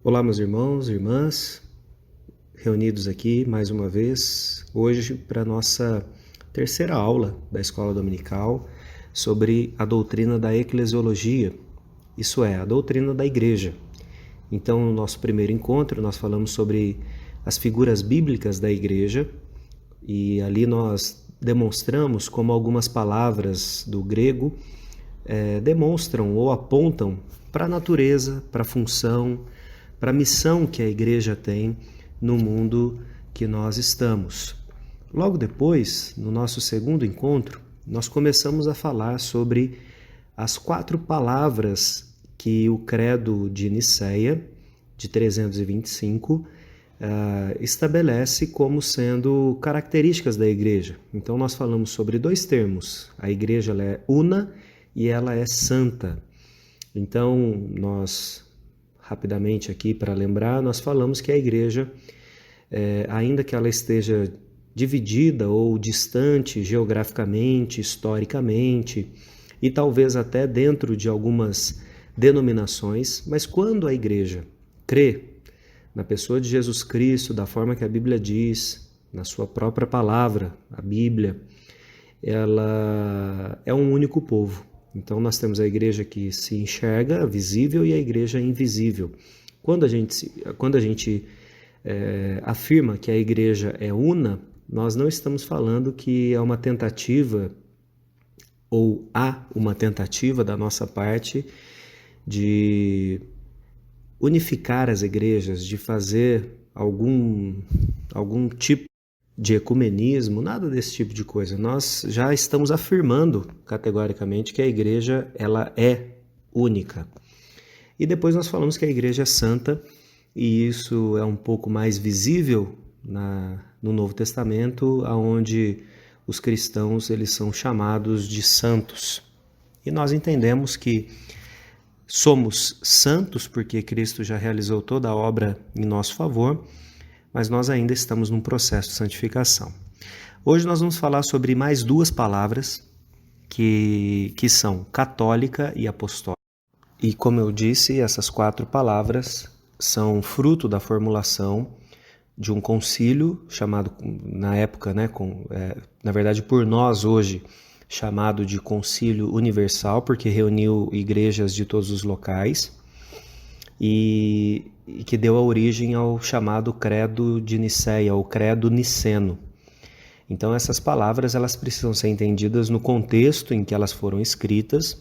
Olá, meus irmãos e irmãs, reunidos aqui mais uma vez, hoje para a nossa terceira aula da Escola Dominical sobre a doutrina da eclesiologia, isso é, a doutrina da Igreja. Então, no nosso primeiro encontro, nós falamos sobre as figuras bíblicas da Igreja e ali nós demonstramos como algumas palavras do grego demonstram ou apontam para a natureza, para a função, para a missão que a Igreja tem no mundo que nós estamos. Logo depois, no nosso segundo encontro, nós começamos a falar sobre as 4 palavras que o Credo de Nicéia, de 325, estabelece como sendo características da Igreja. Então, nós falamos sobre 2 termos. A Igreja ela é una e ela é santa. Então, nós, rapidamente aqui para lembrar, nós falamos que a Igreja, ainda que ela esteja dividida ou distante geograficamente, historicamente, e talvez até dentro de algumas denominações, mas quando a Igreja crê na pessoa de Jesus Cristo, da forma que a Bíblia diz, na sua própria palavra, a Bíblia, ela é um único povo. Então nós temos a igreja que se enxerga, visível, e a igreja invisível. Quando a gente afirma que a igreja é una, nós não estamos falando que é uma tentativa ou há uma tentativa da nossa parte de unificar as igrejas, de fazer algum tipo de ecumenismo, nada desse tipo de coisa. Nós já estamos afirmando categoricamente que a igreja ela é única. E depois nós falamos que a igreja é santa, e isso é um pouco mais visível no Novo Testamento, onde os cristãos eles são chamados de santos. E nós entendemos que somos santos porque Cristo já realizou toda a obra em nosso favor, mas nós ainda estamos num processo de santificação. Hoje nós vamos falar sobre mais 2 palavras que são católica e apostólica. E como eu disse, essas 4 palavras são fruto da formulação de um concílio chamado, na época, na verdade por nós hoje, chamado de Concílio Universal, porque reuniu igrejas de todos os locais, e que deu a origem ao chamado Credo de Nicéia, ou Credo Niceno. Então essas palavras elas precisam ser entendidas no contexto em que elas foram escritas,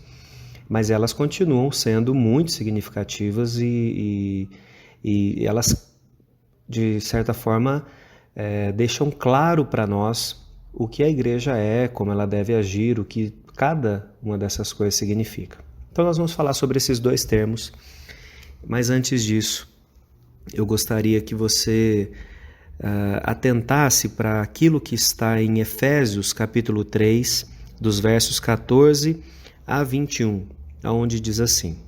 mas elas continuam sendo muito significativas e elas, de certa forma, deixam claro para nós o que a igreja é, como ela deve agir, o que cada uma dessas coisas significa. Então nós vamos falar sobre esses 2 termos, mas antes disso, eu gostaria que você atentasse para aquilo que está em Efésios capítulo 3, dos versos 14 a 21, onde diz assim,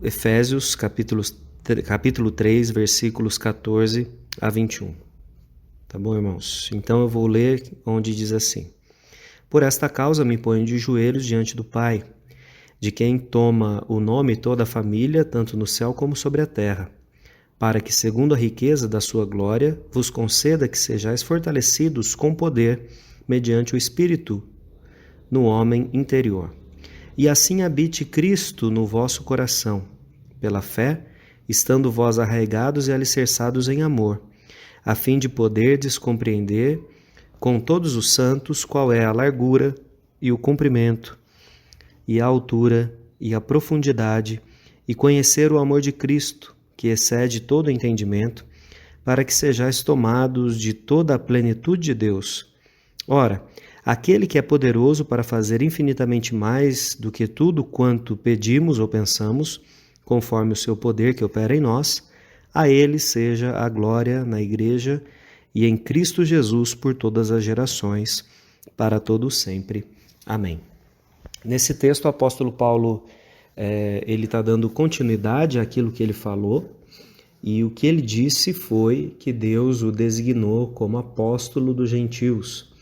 Efésios capítulo 3, versículos 14 a 21. Tá bom, irmãos? Então eu vou ler onde diz assim: Por esta causa me ponho de joelhos diante do Pai, de quem toma o nome toda a família, tanto no céu como sobre a terra, para que, segundo a riqueza da sua glória, vos conceda que sejais fortalecidos com poder, mediante o Espírito, no homem interior. E assim habite Cristo no vosso coração, pela fé, estando vós arraigados e alicerçados em amor, a fim de poderdes compreender com todos os santos qual é a largura e o comprimento, e a altura e a profundidade, e conhecer o amor de Cristo, que excede todo entendimento, para que sejais tomados de toda a plenitude de Deus. Ora, aquele que é poderoso para fazer infinitamente mais do que tudo quanto pedimos ou pensamos, conforme o seu poder que opera em nós, a ele seja a glória na Igreja e em Cristo Jesus por todas as gerações, para todos sempre. Amém. Nesse texto, o apóstolo Paulo ele está dando continuidade àquilo que ele falou, e o que ele disse foi que Deus o designou como apóstolo dos gentios.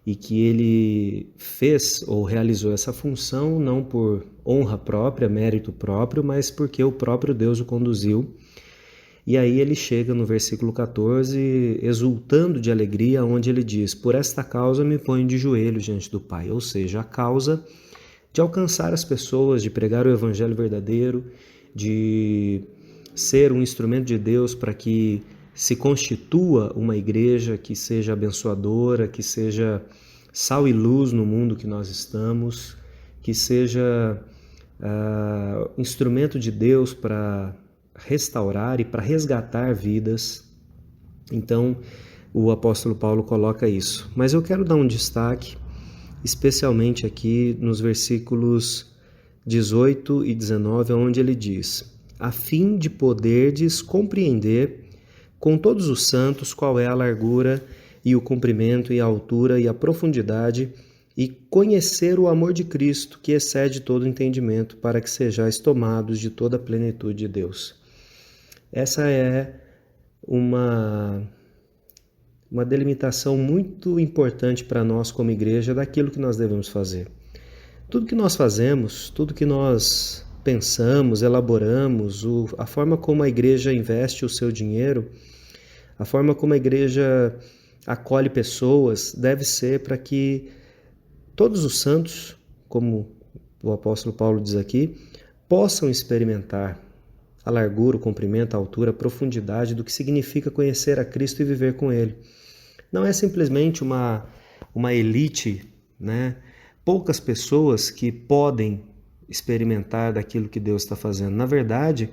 e que ele fez ou realizou essa função não por honra própria, mérito próprio, mas porque o próprio Deus o conduziu. E aí ele chega no versículo 14, exultando de alegria, onde ele diz: por esta causa me ponho de joelhos diante do Pai. Ou seja, a causa de alcançar as pessoas, de pregar o evangelho verdadeiro, de ser um instrumento de Deus para que se constitua uma igreja que seja abençoadora, que seja sal e luz no mundo que nós estamos, que seja instrumento de Deus para restaurar e para resgatar vidas. Então, o apóstolo Paulo coloca isso. Mas eu quero dar um destaque, especialmente aqui nos versículos 18 e 19, onde ele diz: a fim de poderdes compreender com todos os santos qual é a largura e o comprimento e a altura e a profundidade, e conhecer o amor de Cristo, que excede todo entendimento, para que sejais tomados de toda a plenitude de Deus. Essa é uma delimitação muito importante para nós como igreja daquilo que nós devemos fazer. Tudo que nós fazemos, tudo que nós pensamos, elaboramos, a forma como a igreja investe o seu dinheiro, a forma como a igreja acolhe pessoas, deve ser para que todos os santos, como o apóstolo Paulo diz aqui, possam experimentar a largura, o comprimento, a altura, a profundidade do que significa conhecer a Cristo e viver com Ele. Não é simplesmente uma elite, né? Poucas pessoas que podem experimentar daquilo que Deus está fazendo. Na verdade,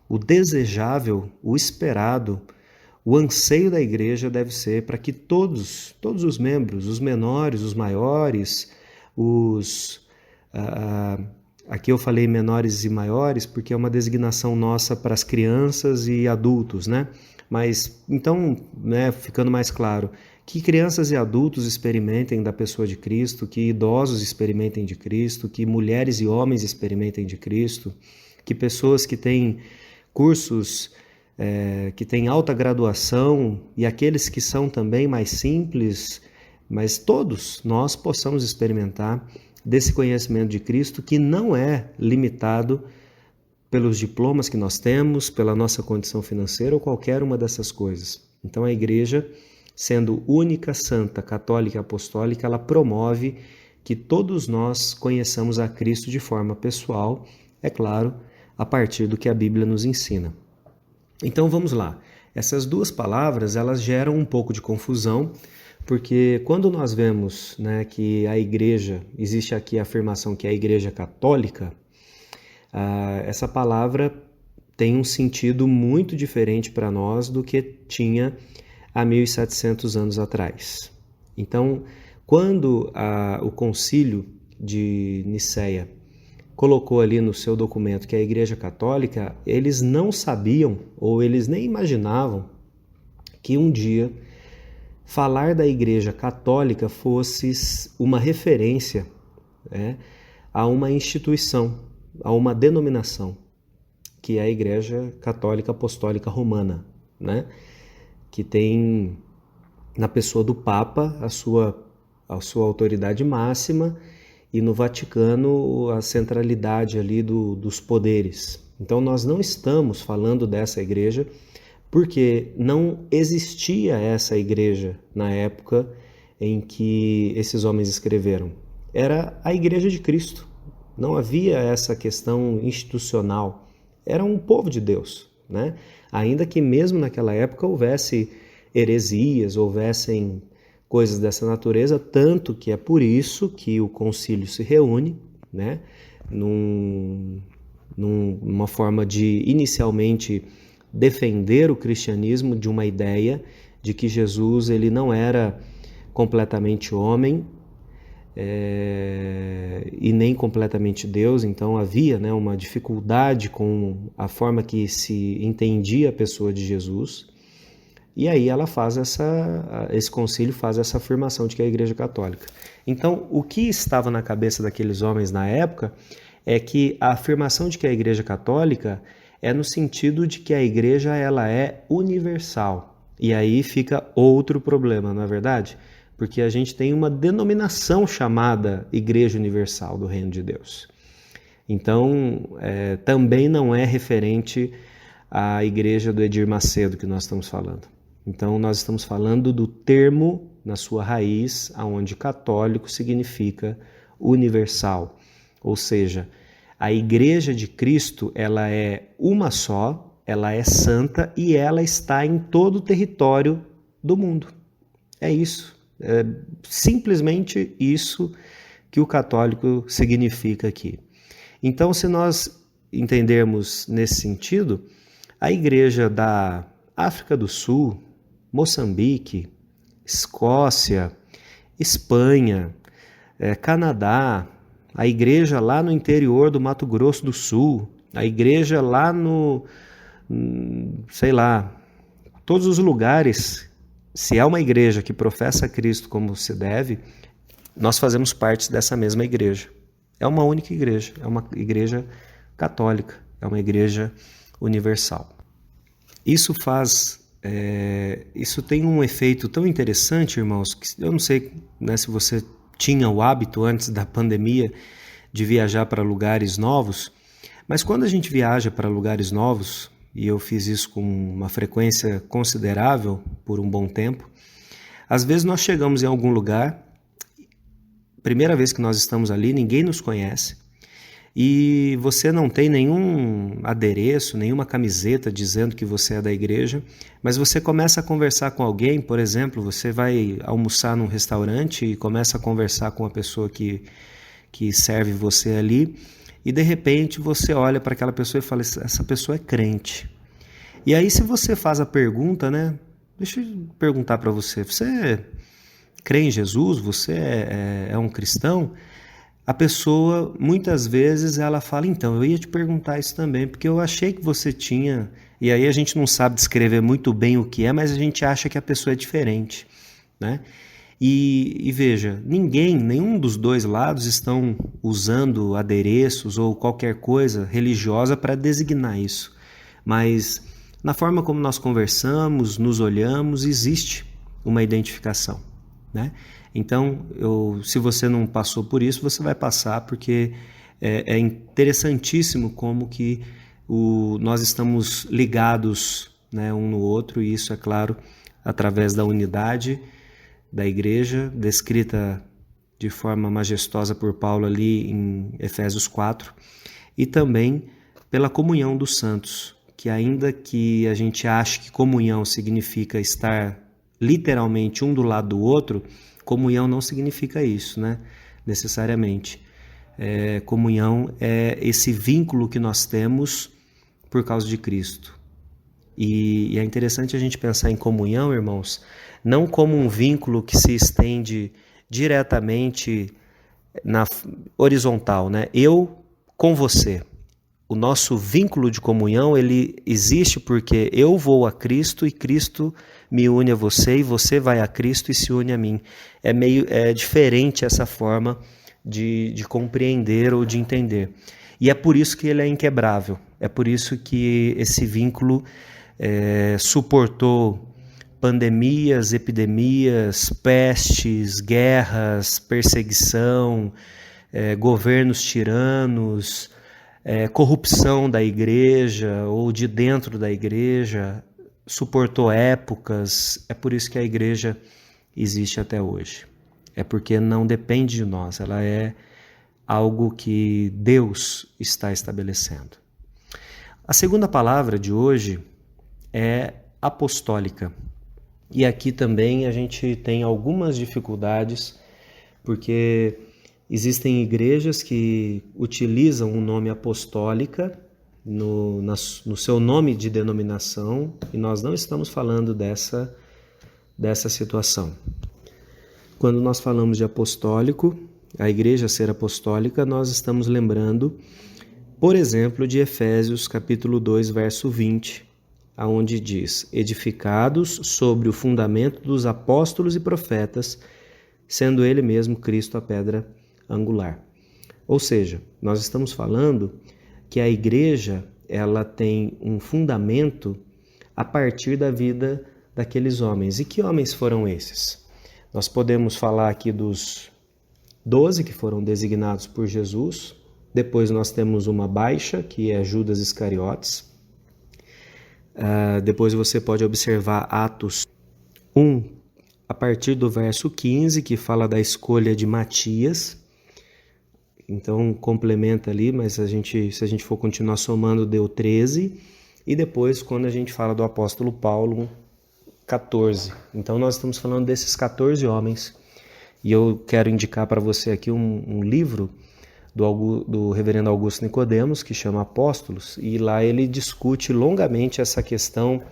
o desejável, o esperado, o anseio da igreja deve ser para que todos os membros, os menores, os maiores, aqui eu falei menores e maiores porque é uma designação nossa para as crianças e adultos, né? Mas, então, né, ficando mais claro, que crianças e adultos experimentem da pessoa de Cristo, que idosos experimentem de Cristo, que mulheres e homens experimentem de Cristo, que pessoas que têm cursos, que têm alta graduação e aqueles que são também mais simples, mas todos nós possamos experimentar desse conhecimento de Cristo, que não é limitado pelos diplomas que nós temos, pela nossa condição financeira ou qualquer uma dessas coisas. Então a igreja, sendo única, santa, católica e apostólica, ela promove que todos nós conheçamos a Cristo de forma pessoal, é claro, a partir do que a Bíblia nos ensina. Então vamos lá. Essas duas palavras, elas geram um pouco de confusão, porque quando nós vemos, né, que a igreja, existe aqui a afirmação que é a igreja católica, essa palavra tem um sentido muito diferente para nós do que tinha há 1700 anos atrás. Então, quando o concílio de Nicéia colocou ali no seu documento que é a igreja católica, eles não sabiam, ou eles nem imaginavam, que um dia falar da igreja católica fosse uma referência, né, a uma instituição, a uma denominação, que é a Igreja Católica Apostólica Romana, né, que tem na pessoa do Papa a sua autoridade máxima e no Vaticano a centralidade ali dos poderes. Então nós não estamos falando dessa igreja porque não existia essa igreja na época em que esses homens escreveram. Era a igreja de Cristo. Não havia essa questão institucional. Era um povo de Deus, né? Ainda que mesmo naquela época houvesse heresias, houvessem coisas dessa natureza, tanto que é por isso que o concílio se reúne, né? Numa forma de inicialmente defender o cristianismo de uma ideia de que Jesus ele não era completamente homem e nem completamente Deus, então havia, né, uma dificuldade com a forma que se entendia a pessoa de Jesus. E aí ela faz esse concílio faz essa afirmação de que é a Igreja Católica. Então, o que estava na cabeça daqueles homens na época é que a afirmação de que é a Igreja Católica é no sentido de que a Igreja ela é universal. E aí fica outro problema, não é verdade? porque a gente tem uma denominação chamada Igreja Universal do Reino de Deus. Então, também não é referente à igreja do Edir Macedo que nós estamos falando. Então, nós estamos falando do termo na sua raiz, onde católico significa universal. Ou seja, a Igreja de Cristo, ela é uma só, ela é santa e ela está em todo o território do mundo. É isso. É simplesmente isso que o católico significa aqui. Então, se nós entendermos nesse sentido, a igreja da África do Sul, Moçambique, Escócia, Espanha, Canadá, a igreja lá no interior do Mato Grosso do Sul, a igreja lá no, sei lá, todos os lugares, se é uma igreja que professa Cristo como se deve, nós fazemos parte dessa mesma igreja. É uma única igreja, é uma igreja católica, é uma igreja universal. Isso tem um efeito tão interessante, irmãos, que eu não sei, né, se você tinha o hábito antes da pandemia de viajar para lugares novos, mas quando a gente viaja para lugares novos, e eu fiz isso com uma frequência considerável por um bom tempo, às vezes nós chegamos em algum lugar, primeira vez que nós estamos ali, ninguém nos conhece, e você não tem nenhum adereço, nenhuma camiseta dizendo que você é da igreja, mas você começa a conversar com alguém, por exemplo, você vai almoçar num restaurante e começa a conversar com a pessoa que serve você ali, e de repente você olha para aquela pessoa e fala, essa pessoa é crente. E aí se você faz a pergunta, né? Deixa eu perguntar para você, você crê em Jesus? Você é um cristão? A pessoa, muitas vezes, ela fala, então, eu ia te perguntar isso também, porque eu achei que você tinha... E aí a gente não sabe descrever muito bem o que é, mas a gente acha que a pessoa é diferente, né? E veja, nenhum dos dois lados estão usando adereços ou qualquer coisa religiosa para designar isso. Mas na forma como nós conversamos, nos olhamos, existe uma identificação, né? Então, se você não passou por isso, você vai passar, porque é interessantíssimo como que nós estamos ligados, né, um no outro, e isso, é claro, através da unidade da igreja, descrita de forma majestosa por Paulo ali em Efésios 4, e também pela comunhão dos santos, que ainda que a gente ache que comunhão significa estar literalmente um do lado do outro, comunhão não significa isso, né? Necessariamente. Comunhão é esse vínculo que nós temos por causa de Cristo. E é interessante a gente pensar em comunhão, irmãos, não como um vínculo que se estende diretamente na horizontal, né? Eu com você. O nosso vínculo de comunhão, ele existe porque eu vou a Cristo e Cristo me une a você, e você vai a Cristo e se une a mim. É diferente essa forma de compreender ou de entender. E é por isso que ele é inquebrável. É por isso que esse vínculo suportou pandemias, epidemias, pestes, guerras, perseguição, governos tiranos, corrupção da igreja ou de dentro da igreja, suportou épocas. É por isso que a igreja existe até hoje. É porque não depende de nós, ela é algo que Deus está estabelecendo. A segunda palavra de hoje é apostólica. E aqui também a gente tem algumas dificuldades, porque existem igrejas que utilizam o nome apostólica no seu nome de denominação, e nós não estamos falando dessa situação. Quando nós falamos de apostólico, a igreja ser apostólica, nós estamos lembrando, por exemplo, de Efésios capítulo 2, verso 20, aonde diz: edificados sobre o fundamento dos apóstolos e profetas, sendo ele mesmo Cristo a pedra angular. Ou seja, nós estamos falando que a igreja, ela tem um fundamento a partir da vida daqueles homens. E que homens foram esses? Nós podemos falar aqui dos 12 que foram designados por Jesus. Depois nós temos uma baixa, que é Judas Iscariotes. Depois você pode observar Atos 1, a partir do verso 15, que fala da escolha de Matias. Então complementa ali, mas se a gente for continuar somando, deu 13. E depois, quando a gente fala do apóstolo Paulo, 14. Então nós estamos falando desses 14 homens. E eu quero indicar para você aqui um livro do reverendo Augusto Nicodemos, que chama Apóstolos, e lá ele discute longamente essa questão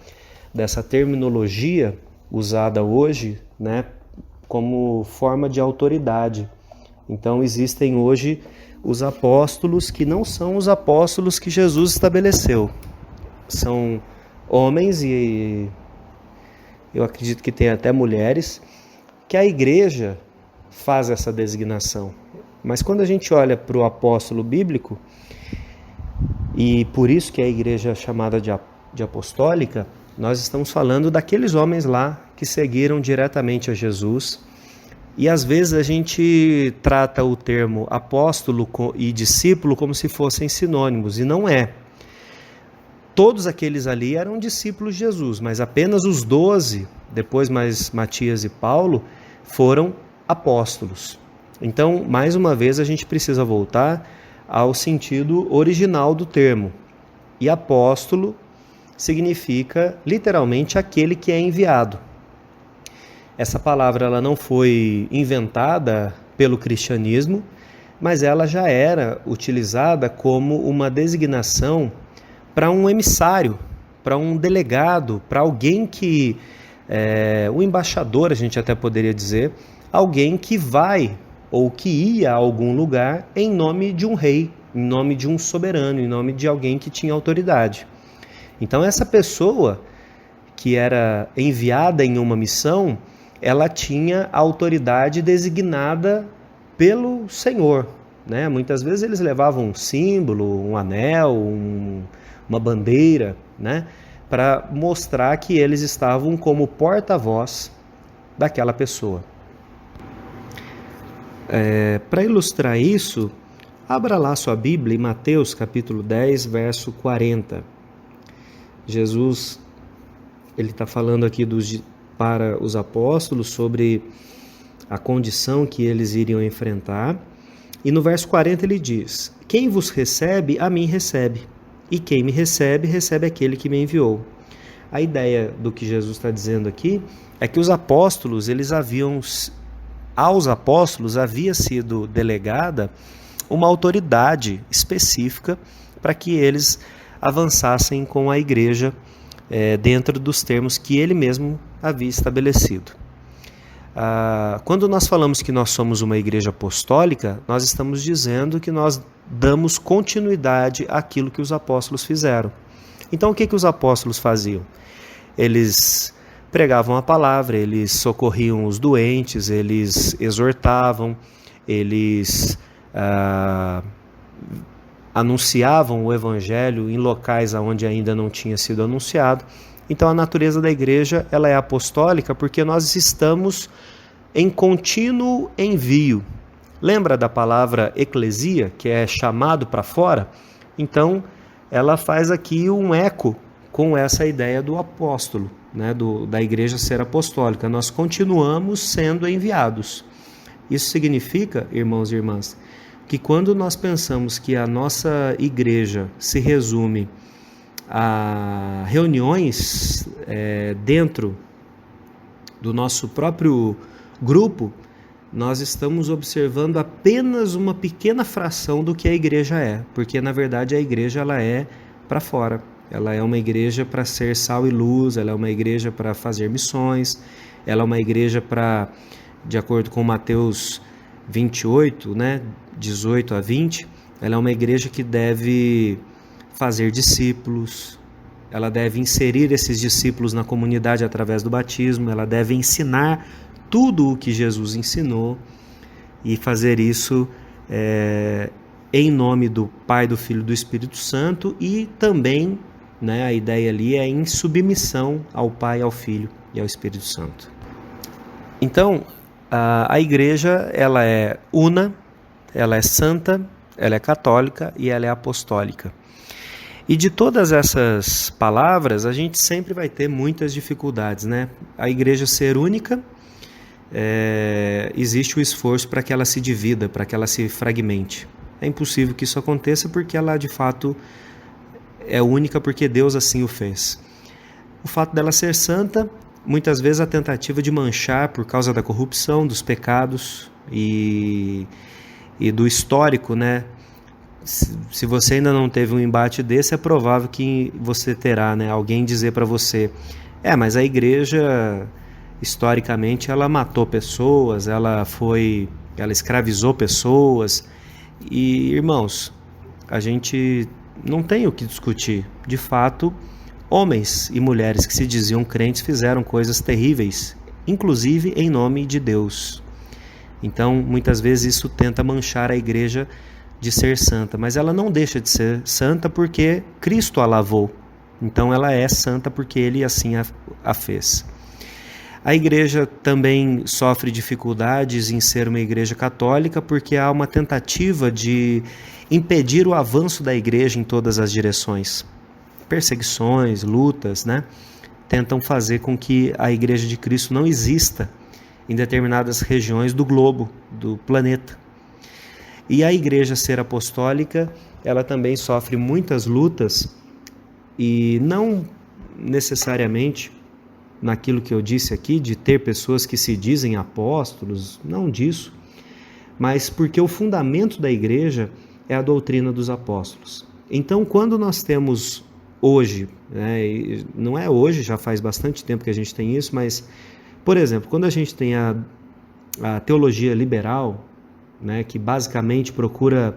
dessa terminologia usada hoje, né, como forma de autoridade. Então existem hoje os apóstolos que não são os apóstolos que Jesus estabeleceu. São homens, e eu acredito que tem até mulheres, que a igreja faz essa designação. Mas quando a gente olha para o apóstolo bíblico, e por isso que a igreja é chamada de apostólica, nós estamos falando daqueles homens lá que seguiram diretamente a Jesus. E às vezes a gente trata o termo apóstolo e discípulo como se fossem sinônimos, e não é. Todos aqueles ali eram discípulos de Jesus, mas apenas os 12, depois mais Matias e Paulo, foram apóstolos. Então, mais uma vez, a gente precisa voltar ao sentido original do termo. E apóstolo significa literalmente aquele que é enviado. Essa palavra ela não foi inventada pelo cristianismo, mas ela já era utilizada como uma designação para um emissário, para um delegado, para alguém que, um embaixador, a gente até poderia dizer, alguém que vai ou que ia a algum lugar em nome de um rei, em nome de um soberano, em nome de alguém que tinha autoridade. Então essa pessoa que era enviada em uma missão, ela tinha a autoridade designada pelo Senhor, né? Muitas vezes eles levavam um símbolo, um anel, uma bandeira, né? Para mostrar que eles estavam como porta-voz daquela pessoa. Para ilustrar isso, abra lá sua Bíblia em Mateus capítulo 10, verso 40. Jesus está falando aqui para os apóstolos sobre a condição que eles iriam enfrentar. E no verso 40 ele diz: quem vos recebe, a mim recebe. E quem me recebe, recebe aquele que me enviou. A ideia do que Jesus está dizendo aqui é que os apóstolos, aos apóstolos havia sido delegada uma autoridade específica para que eles avançassem com a igreja dentro dos termos que ele mesmo havia estabelecido. Quando nós falamos que nós somos uma igreja apostólica, nós estamos dizendo que nós damos continuidade àquilo que os apóstolos fizeram. Então o que os apóstolos faziam? Eles pregavam a palavra, eles socorriam os doentes, eles exortavam, eles anunciavam o evangelho em locais onde ainda não tinha sido anunciado. Então a natureza da igreja ela é apostólica porque nós estamos em contínuo envio. Lembra da palavra eclesia, que é chamado para fora? Então ela faz aqui um eco com essa ideia do apóstolo, né, da igreja ser apostólica. Nós continuamos sendo enviados. Isso significa, irmãos e irmãs, que quando nós pensamos que a nossa igreja se resume a reuniões dentro do nosso próprio grupo, nós estamos observando apenas uma pequena fração do que a igreja é, porque na verdade a igreja ela é para fora. Ela é uma igreja para ser sal e luz, ela é uma igreja para fazer missões, ela é uma igreja para, de acordo com Mateus 28, né, 18 a 20, ela é uma igreja que deve fazer discípulos, ela deve inserir esses discípulos na comunidade através do batismo, ela deve ensinar tudo o que Jesus ensinou e fazer isso em nome do Pai, do Filho e do Espírito Santo, e também, né, a ideia ali é em submissão ao Pai, ao Filho e ao Espírito Santo. Então, A igreja, ela é una, ela é santa, ela é católica e ela é apostólica. E de todas essas palavras, a gente sempre vai ter muitas dificuldades, né? A igreja ser única, existe o esforço para que ela se divida, para que ela se fragmente. É impossível que isso aconteça porque ela, de fato, é única porque Deus assim o fez. O fato dela ser santa, muitas vezes a tentativa de manchar por causa da corrupção, dos pecados e do histórico, né? Se você ainda não teve um embate desse, é provável que você terá, né? Alguém dizer para você, mas a igreja, historicamente, ela matou pessoas, ela escravizou pessoas. E, irmãos, a gente não tem o que discutir. De fato, homens e mulheres que se diziam crentes fizeram coisas terríveis, inclusive em nome de Deus. Então, muitas vezes isso tenta manchar a igreja de ser santa, mas ela não deixa de ser santa porque Cristo a lavou. Então ela é santa porque Ele assim a fez. A igreja também sofre dificuldades em ser uma igreja católica porque há uma tentativa de impedir o avanço da igreja em todas as direções. Perseguições, lutas, né? Tentam fazer com que a igreja de Cristo não exista em determinadas regiões do globo, do planeta. E a igreja ser apostólica, ela também sofre muitas lutas e não necessariamente naquilo que eu disse aqui, de ter pessoas que se dizem apóstolos, não disso, mas porque o fundamento da igreja é a doutrina dos apóstolos. Então, quando nós temos hoje, né, não é hoje, já faz bastante tempo que a gente tem isso, mas, por exemplo, quando a gente tem a teologia liberal, né, que basicamente procura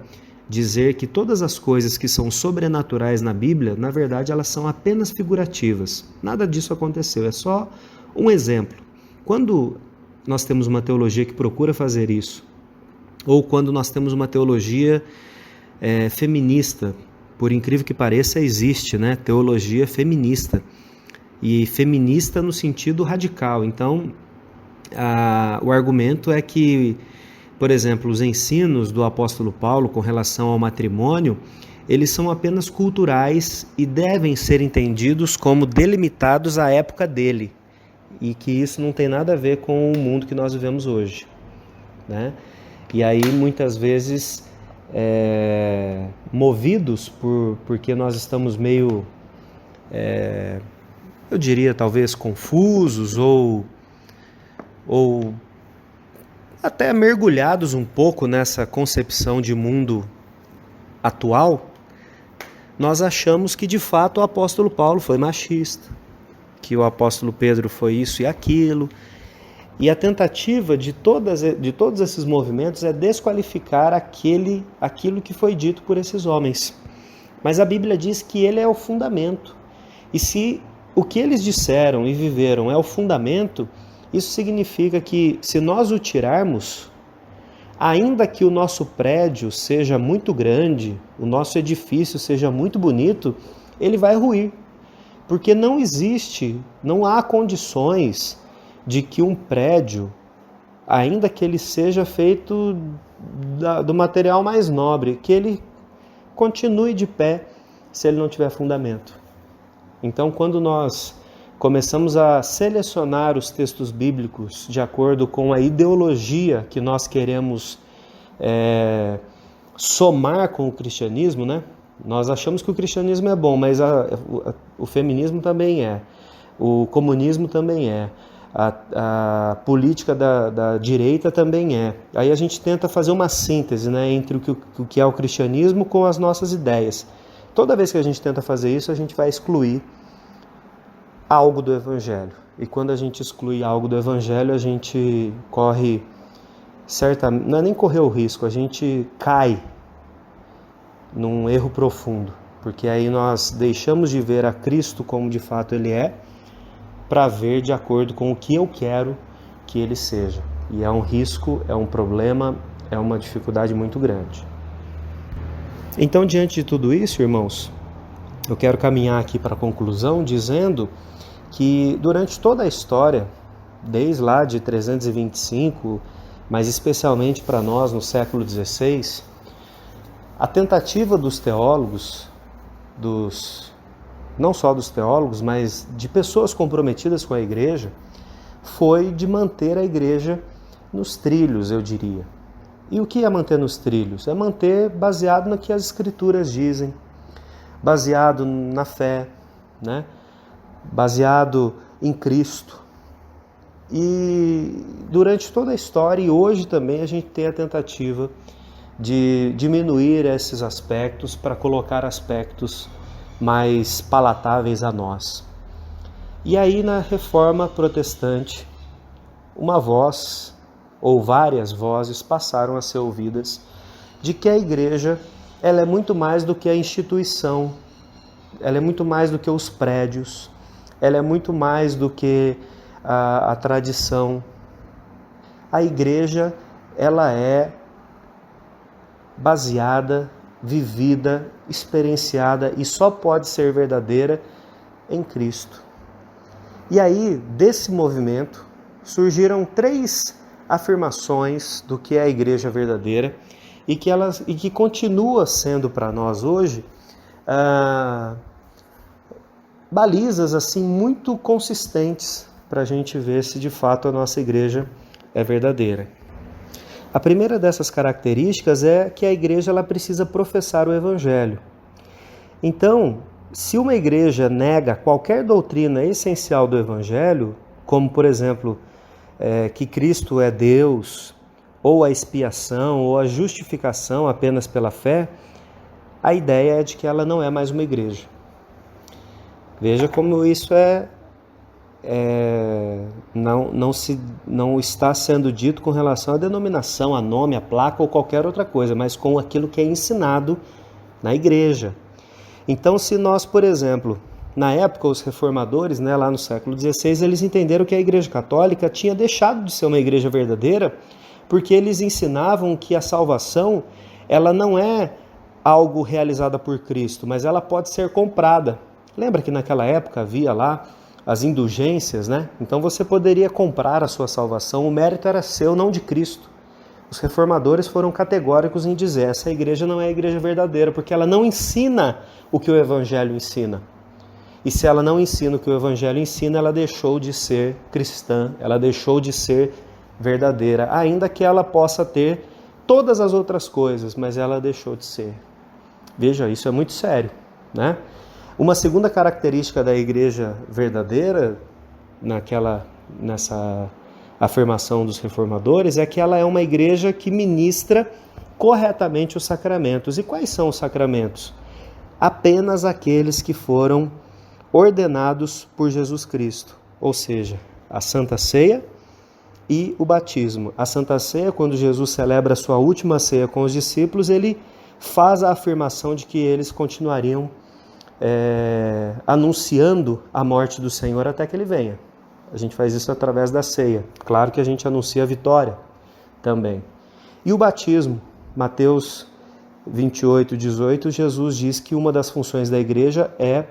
dizer que todas as coisas que são sobrenaturais na Bíblia, na verdade, elas são apenas figurativas. Nada disso aconteceu, é só um exemplo. Quando nós temos uma teologia que procura fazer isso, ou quando nós temos uma teologia feminista, por incrível que pareça, existe, né, teologia feminista, e feminista no sentido radical. Então, o argumento é que, por exemplo, os ensinos do apóstolo Paulo com relação ao matrimônio, eles são apenas culturais e devem ser entendidos como delimitados à época dele, e que isso não tem nada a ver com o mundo que nós vivemos hoje, né? E aí, muitas vezes, movidos porque nós estamos meio, eu diria, talvez confusos ou até mergulhados um pouco nessa concepção de mundo atual, nós achamos que de fato o apóstolo Paulo foi machista, que o apóstolo Pedro foi isso e aquilo, e a tentativa de todos esses movimentos é desqualificar aquilo que foi dito por esses homens. Mas a Bíblia diz que ele é o fundamento, e se o que eles disseram e viveram é o fundamento, isso significa que, se nós o tirarmos, ainda que o nosso prédio seja muito grande, o nosso edifício seja muito bonito, ele vai ruir. Porque não há condições de que um prédio, ainda que ele seja feito do material mais nobre, que ele continue de pé se ele não tiver fundamento. Então, quando nós começamos a selecionar os textos bíblicos de acordo com a ideologia que nós queremos somar com o cristianismo, né? Nós achamos que o cristianismo é bom, mas o feminismo também é, o comunismo também é, a política da direita também é. Aí a gente tenta fazer uma síntese, né, entre o que é o cristianismo com as nossas ideias. Toda vez que a gente tenta fazer isso, a gente vai excluir algo do Evangelho. E quando a gente exclui algo do Evangelho, a gente corre, não é nem correr o risco, a gente cai num erro profundo, porque aí nós deixamos de ver a Cristo como de fato Ele é, para ver de acordo com o que eu quero que Ele seja. E é um risco, é um problema, é uma dificuldade muito grande. Então, diante de tudo isso, irmãos, eu quero caminhar aqui para a conclusão dizendo que durante toda a história desde lá de 325, mas especialmente para nós no século XVI, a tentativa dos teólogos, não só dos teólogos, mas de pessoas comprometidas com a igreja, foi de manter a igreja nos trilhos, eu diria. E o que é manter nos trilhos? É manter baseado no que as escrituras dizem, baseado na fé, né? Baseado em Cristo. E durante toda a história, e hoje também, a gente tem a tentativa de diminuir esses aspectos para colocar aspectos mais palatáveis a nós. E aí, na Reforma Protestante, uma voz ou várias vozes passaram a ser ouvidas de que a igreja ela é muito mais do que a instituição, ela é muito mais do que os prédios, ela é muito mais do que a tradição. A igreja ela é baseada, vivida, experienciada e só pode ser verdadeira em Cristo. E aí, desse movimento, surgiram 3 afirmações do que é a igreja verdadeira e que continua sendo para nós hoje balizas assim muito consistentes para a gente ver se de fato a nossa igreja é verdadeira. A primeira dessas características é que a igreja ela precisa professar o evangelho. Então, se uma igreja nega qualquer doutrina essencial do evangelho, como por exemplo, que Cristo é Deus, ou a expiação, ou a justificação apenas pela fé, a ideia é de que ela não é mais uma igreja. Veja como isso não está sendo dito com relação à denominação, a nome, a placa ou qualquer outra coisa, mas com aquilo que é ensinado na igreja. Então, se nós, por exemplo, na época, os reformadores, lá no século XVI, eles entenderam que a Igreja Católica tinha deixado de ser uma igreja verdadeira, porque eles ensinavam que a salvação, ela não é algo realizado por Cristo, mas ela pode ser comprada. Lembra que naquela época havia lá as indulgências, né? Então você poderia comprar a sua salvação, o mérito era seu, não de Cristo. Os reformadores foram categóricos em dizer, essa igreja não é a igreja verdadeira, porque ela não ensina o que o Evangelho ensina. E se ela não ensina o que o Evangelho ensina, ela deixou de ser cristã, ela deixou de ser verdadeira, ainda que ela possa ter todas as outras coisas, mas ela deixou de ser. Veja, isso é muito sério, né? Uma segunda característica da igreja verdadeira, nessa afirmação dos reformadores, é que ela é uma igreja que ministra corretamente os sacramentos. E quais são os sacramentos? Apenas aqueles que foram ordenados por Jesus Cristo, ou seja, a Santa Ceia e o batismo. A Santa Ceia, quando Jesus celebra a sua última ceia com os discípulos, ele faz a afirmação de que eles continuariam anunciando a morte do Senhor até que ele venha. A gente faz isso através da ceia. Claro que a gente anuncia a vitória também. E o batismo, Mateus 28, 18, Jesus diz que uma das funções da igreja é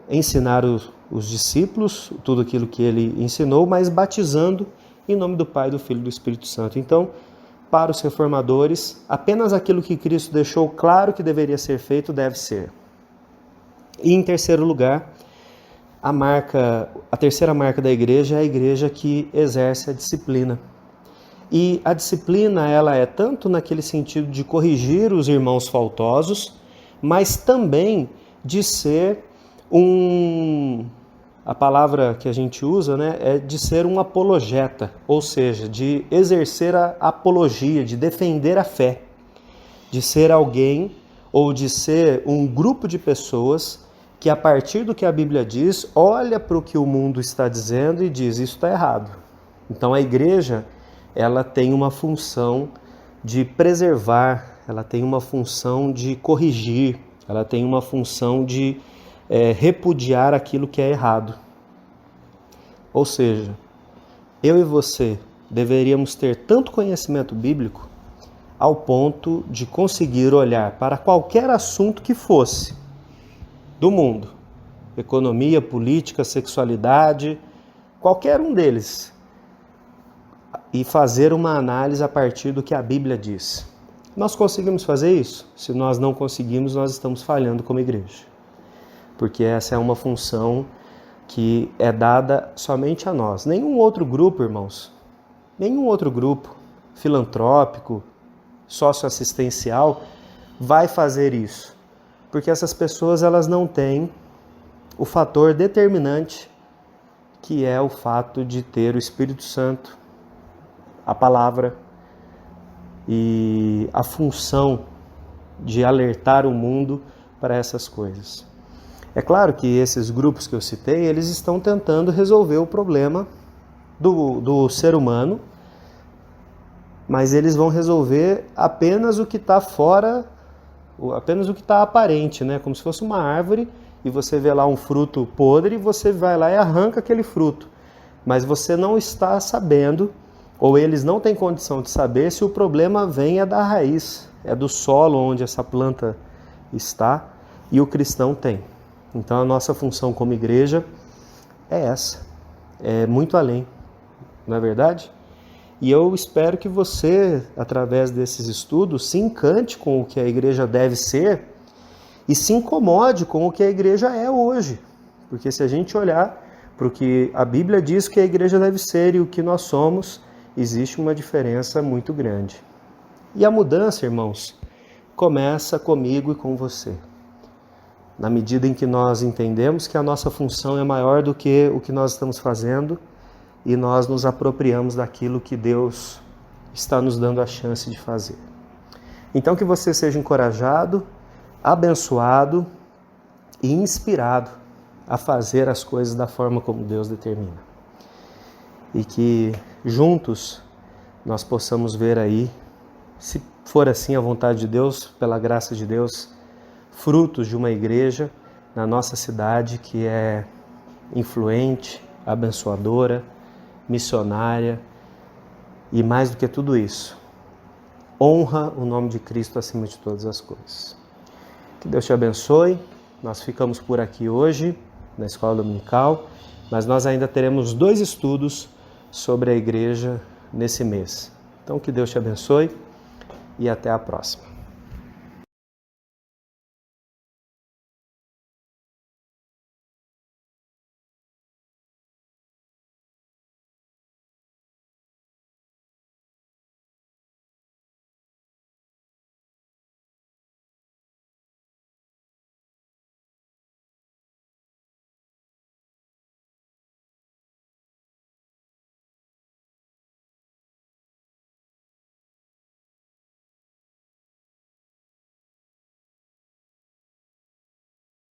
ensinar os discípulos tudo aquilo que ele ensinou, mas batizando em nome do Pai, do Filho e do Espírito Santo. Então, para os reformadores, apenas aquilo que Cristo deixou claro que deveria ser feito deve ser. E em terceiro lugar, a terceira marca da igreja é a igreja que exerce a disciplina. E a disciplina, ela é tanto naquele sentido de corrigir os irmãos faltosos, mas também de ser a palavra que a gente usa, é de ser um apologeta, ou seja, de exercer a apologia, de defender a fé, de ser alguém ou de ser um grupo de pessoas que a partir do que a Bíblia diz, olha para o que o mundo está dizendo e diz, isso está errado. Então a igreja, ela tem uma função de preservar, ela tem uma função de corrigir, ela tem uma função de repudiar aquilo que é errado. Ou seja, eu e você deveríamos ter tanto conhecimento bíblico ao ponto de conseguir olhar para qualquer assunto que fosse do mundo, economia, política, sexualidade, qualquer um deles, e fazer uma análise a partir do que a Bíblia diz. Nós conseguimos fazer isso? Se nós não conseguimos, nós estamos falhando como igreja. Porque essa é uma função que é dada somente a nós. Nenhum outro grupo, irmãos, nenhum outro grupo filantrópico, socioassistencial, vai fazer isso. Porque essas pessoas, elas não têm o fator determinante, que é o fato de ter o Espírito Santo, a palavra e a função de alertar o mundo para essas coisas. É claro que esses grupos que eu citei, eles estão tentando resolver o problema do ser humano, mas eles vão resolver apenas o que está fora, apenas o que está aparente, né? Como se fosse uma árvore e você vê lá um fruto podre, você vai lá e arranca aquele fruto. Mas você não está sabendo, ou eles não têm condição de saber se o problema vem da raiz, é do solo onde essa planta está, e o cristão tem. Então a nossa função como igreja é essa, é muito além, não é verdade? E eu espero que você, através desses estudos, se encante com o que a igreja deve ser e se incomode com o que a igreja é hoje. Porque se a gente olhar para o que a Bíblia diz que a igreja deve ser e o que nós somos, existe uma diferença muito grande. E a mudança, irmãos, começa comigo e com você. Na medida em que nós entendemos que a nossa função é maior do que o que nós estamos fazendo e nós nos apropriamos daquilo que Deus está nos dando a chance de fazer. Então que você seja encorajado, abençoado e inspirado a fazer as coisas da forma como Deus determina. E que juntos nós possamos ver aí, se for assim a vontade de Deus, pela graça de Deus, frutos de uma igreja na nossa cidade que é influente, abençoadora, missionária e, mais do que tudo isso, honra o nome de Cristo acima de todas as coisas. Que Deus te abençoe. Nós ficamos por aqui hoje na Escola Dominical, mas nós ainda teremos 2 estudos sobre a igreja nesse mês. Então que Deus te abençoe e até a próxima.